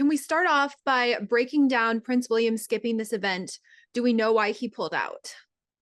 Can we start off by breaking down Prince William skipping this event? Do we know why he pulled out?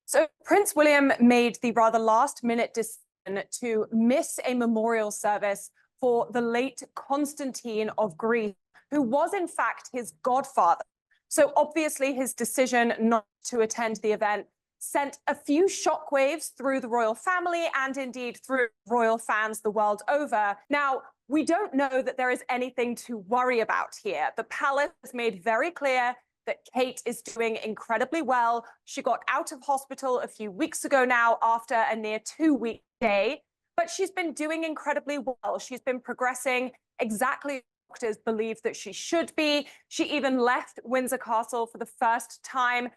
So Prince William made the rather last-minute decision to miss a memorial service for the late Constantine of Greece, who was in fact his godfather. So obviously his decision not to attend the event sent a few shockwaves through the royal family and indeed through royal fans the world over. Now, we don't know that there is anything to worry about here. The palace has made very clear that Kate is doing incredibly well. She got out of hospital a few weeks ago now after a near 2-week stay, but she's been doing incredibly well. She's been progressing exactly as doctors believe that she should be. She even left Windsor Castle for the first time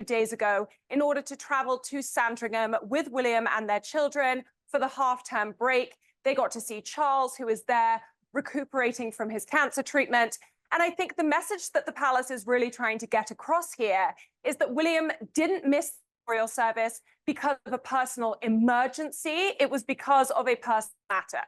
days ago in order to travel to Sandringham with William and their children for the half-term break. They got to see Charles, who is there recuperating from his cancer treatment. And I think the message that the palace is really trying to get across here is that William didn't miss the royal service because of a personal emergency. It was because of a personal matter.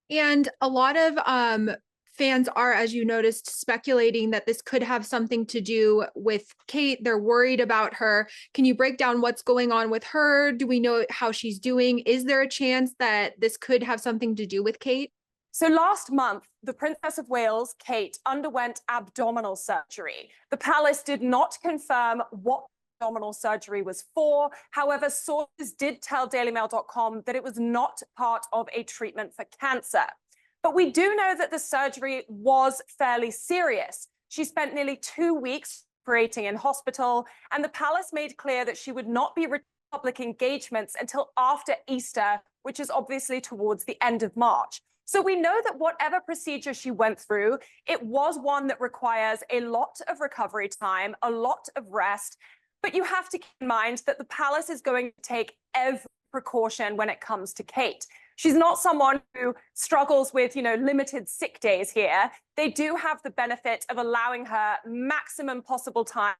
And a lot of fans are, as you noticed, speculating that this could have something to do with Kate. They're worried about her. Can you break down what's going on with her? Do we know how she's doing? Is there a chance that this could have something to do with Kate? So last month, the Princess of Wales, Kate, underwent abdominal surgery. The palace did not confirm what abdominal surgery was for. However, sources did tell dailymail.com that it was not part of a treatment for cancer. But we do know that the surgery was fairly serious. She spent nearly 2 weeks operating in hospital, and the palace made clear that she would not be returning to public engagements until after Easter, which is obviously towards the end of March. So we know that whatever procedure she went through, it was one that requires a lot of recovery time, a lot of rest. But you have to keep in mind that the palace is going to take every precaution when it comes to Kate. She's not someone who struggles with, limited sick days here. They do have the benefit of allowing her maximum possible time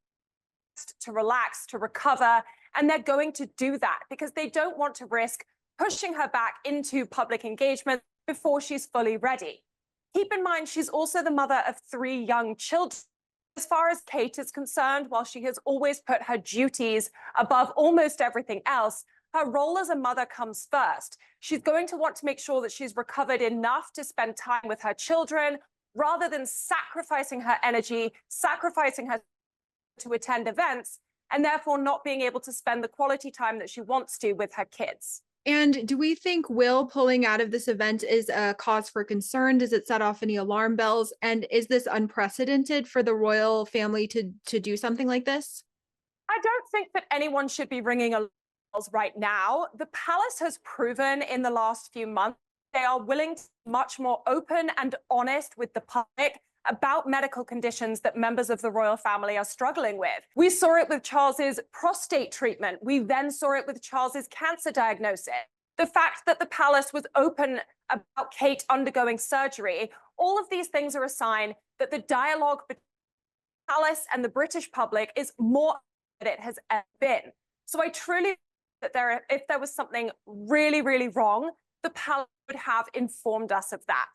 to relax, to recover. And they're going to do that because they don't want to risk pushing her back into public engagement before she's fully ready. Keep in mind, she's also the mother of 3 young children. As far as Kate is concerned, while she has always put her duties above almost everything else, her role as a mother comes first. She's going to want to make sure that she's recovered enough to spend time with her children rather than sacrificing her energy, sacrificing her to attend events, and therefore not being able to spend the quality time that she wants to with her kids. And do we think Will pulling out of this event is a cause for concern? Does it set off any alarm bells? And is this unprecedented for the royal family to do something like this? I don't think that anyone should be ringing alarm bells right now. The palace has proven in the last few months they are willing to be much more open and honest with the public about medical conditions that members of the royal family are struggling with. We saw it with Charles's prostate treatment. We then saw it with Charles's cancer diagnosis. The fact that the palace was open about Kate undergoing surgery, all of these things are a sign that the dialogue between the palace and the British public is more than it has ever been. So I truly think that if there was something really, really wrong, the palace would have informed us of that.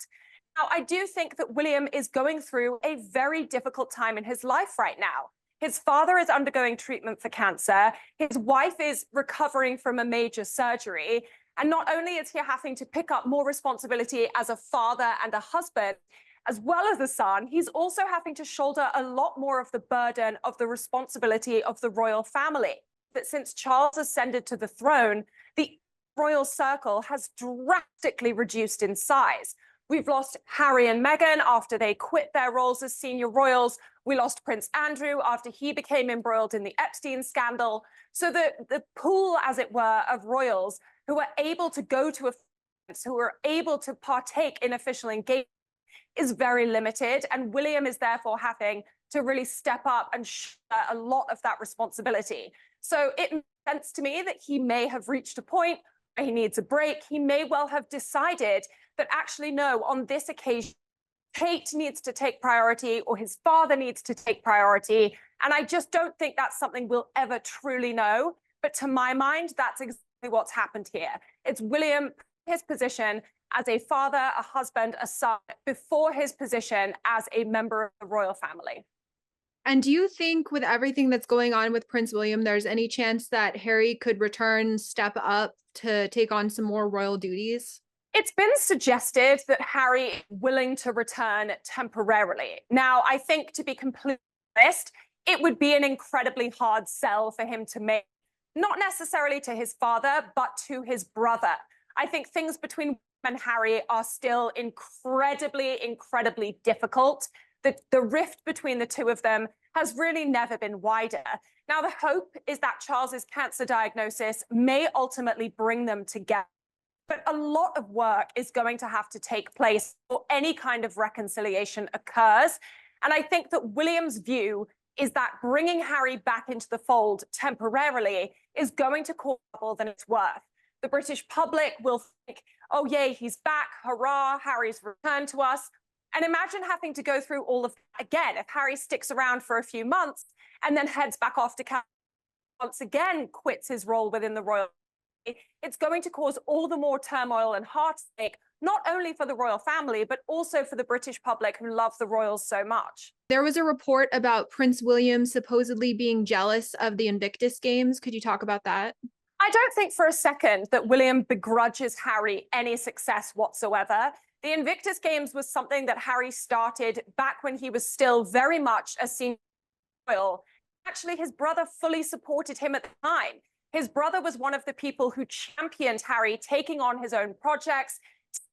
Now, I do think that William is going through a very difficult time in his life right now. His father is undergoing treatment for cancer. His wife is recovering from a major surgery. And not only is he having to pick up more responsibility as a father and a husband, as well as a son, he's also having to shoulder a lot more of the burden of the responsibility of the royal family. That since Charles ascended to the throne, the royal circle has drastically reduced in size. We've lost Harry and Meghan after they quit their roles as senior royals. We lost Prince Andrew after he became embroiled in the Epstein scandal. So the pool, as it were, of royals who are able to go to events, who are able to partake in official engagement is very limited. And William is therefore having to really step up and share a lot of that responsibility. So it makes sense to me that he may have reached a point where he needs a break. He may well have decided that actually, no, on this occasion, Kate needs to take priority or his father needs to take priority. And I just don't think that's something we'll ever truly know. But to my mind, that's exactly what's happened here. It's William, his position as a father, a husband, a son, before his position as a member of the royal family. And do you think with everything that's going on with Prince William, there's any chance that Harry could return, step up to take on some more royal duties? It's been suggested that Harry is willing to return temporarily. Now, I think, to be completely honest, it would be an incredibly hard sell for him to make, not necessarily to his father, but to his brother. I think things between William and Harry are still incredibly difficult. The rift between the two of them has really never been wider. Now, the hope is that Charles's cancer diagnosis may ultimately bring them together. But a lot of work is going to have to take place before any kind of reconciliation occurs. And I think that William's view is that bringing Harry back into the fold temporarily is going to cause more than it's worth. The British public will think, oh, yay, he's back, hurrah, Harry's returned to us. And imagine having to go through all of that again if Harry sticks around for a few months and then heads back off to Canada, once again quits his role within the royal. It's going to cause all the more turmoil and heartache, not only for the royal family, but also for the British public who love the royals so much. There was a report about Prince William supposedly being jealous of the Invictus Games. Could you talk about that? I don't think for a second that William begrudges Harry any success whatsoever. The Invictus Games was something that Harry started back when he was still very much a senior royal. Actually, his brother fully supported him at the time. His brother was one of the people who championed Harry taking on his own projects,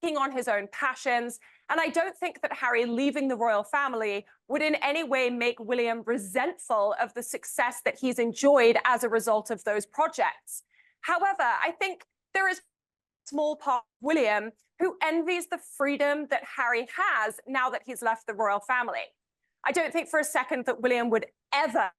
taking on his own passions. And I don't think that Harry leaving the royal family would in any way make William resentful of the success that he's enjoyed as a result of those projects. However, I think there is a small part of William who envies the freedom that Harry has now that he's left the royal family. I don't think for a second that William would ever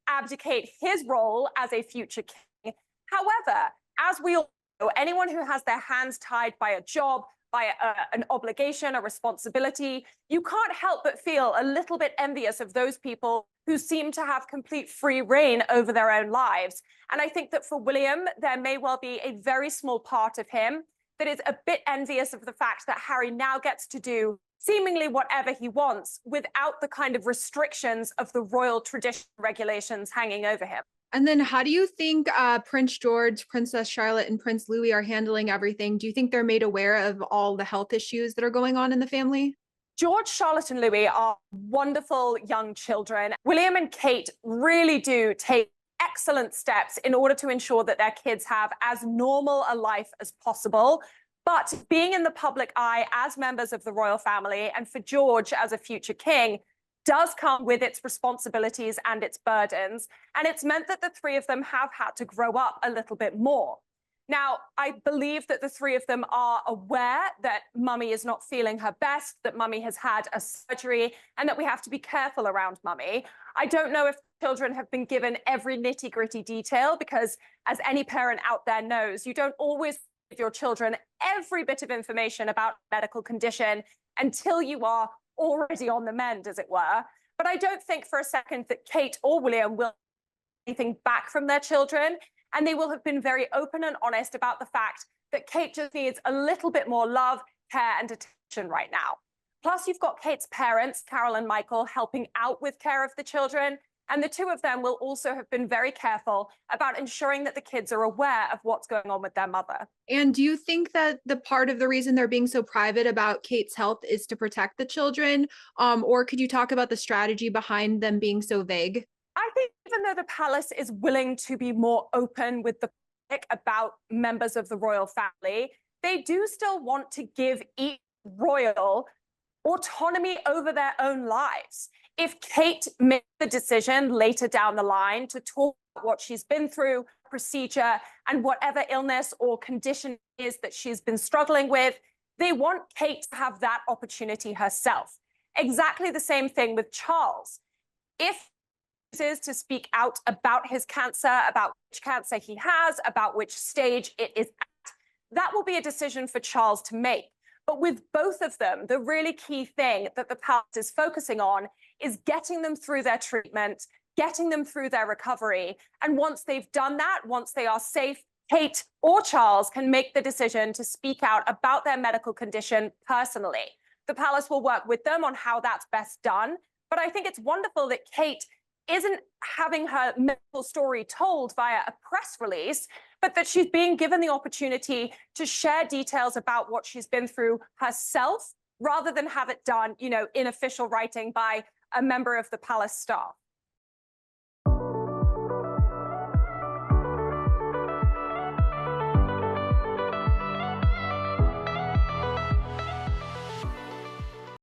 abdicate his role as a future king. However, as we all know, anyone who has their hands tied by a job, by an obligation, a responsibility, you can't help but feel a little bit envious of those people who seem to have complete free reign over their own lives. And I think that for William, there may well be a very small part of him that is a bit envious of the fact that Harry now gets to do seemingly whatever he wants without the kind of restrictions of the royal tradition regulations hanging over him. And then how do you think Prince George, Princess Charlotte, and Prince Louis are handling everything? Do you think they're made aware of all the health issues that are going on in the family? George, Charlotte, and Louis are wonderful young children. William and Kate really do take excellent steps in order to ensure that their kids have as normal a life as possible. But being in the public eye as members of the royal family, and for George as a future king, does come with its responsibilities and its burdens. And it's meant that the three of them have had to grow up a little bit more. Now, I believe that the three of them are aware that Mummy is not feeling her best, that Mummy has had a surgery, and that we have to be careful around Mummy. I don't know if children have been given every nitty-gritty detail, because as any parent out there knows, you don't always give your children every bit of information about medical condition until you are already on the mend, as it were. But I don't think for a second that Kate or William will take anything back from their children. And they will have been very open and honest about the fact that Kate just needs a little bit more love, care, and attention right now. Plus, you've got Kate's parents, Carol and Michael, helping out with care of the children. And the two of them will also have been very careful about ensuring that the kids are aware of what's going on with their mother. And do you think that the part of the reason they're being so private about Kate's health is to protect the children? Or could you talk about the strategy behind them being so vague? I think even though the palace is willing to be more open with the public about members of the royal family, they do still want to give each royal autonomy over their own lives. If Kate makes the decision later down the line to talk about what she's been through, procedure, and whatever illness or condition is that she's been struggling with, they want Kate to have that opportunity herself. Exactly the same thing with Charles. If he chooses to speak out about his cancer, about which cancer he has, about which stage it is at, that will be a decision for Charles to make. But with both of them, the really key thing that the palace is focusing on is getting them through their treatment, getting them through their recovery. And once they've done that, once they are safe, Kate or Charles can make the decision to speak out about their medical condition personally. The palace will work with them on how that's best done. But I think it's wonderful that Kate isn't having her medical story told via a press release, but that she's being given the opportunity to share details about what she's been through herself, rather than have it done, in official writing by a member of the palace staff.